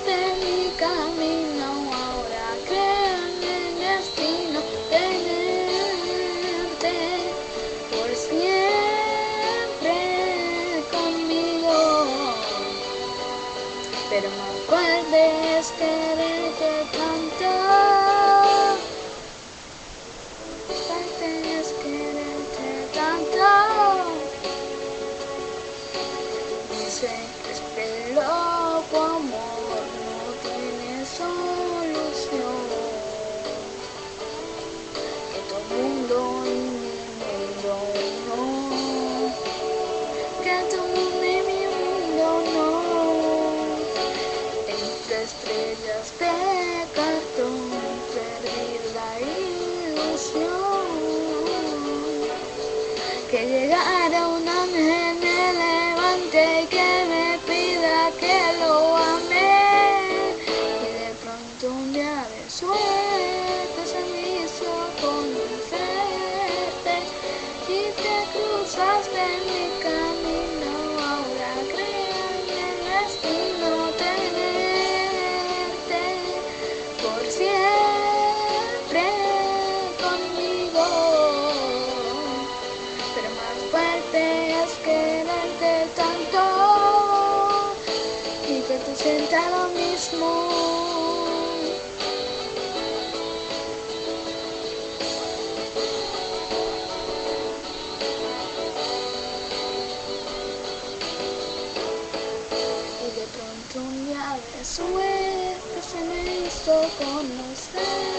cruzaste mi camino, ahora creo en el destino tenerte por siempre conmigo. Pero no puedes quererte tanto, puedes quererte tanto. Dice que este loco amor no tiene solución, que tu mundo y mi mundo no, que tu mundo y mi mundo no. Entre estrellas de cartón perdí la ilusión, que llegara un ángel me levante y que me pida que lo ame. Y de pronto un día de suerte se me hizo conocerte y te cruzaste mi camino, ahora creo en el destino tenerte por siempre conmigo. Pero más fuerte es quererte tanto y que tú sientas lo mismo. Y de pronto un día de suerte se me hizo conocer.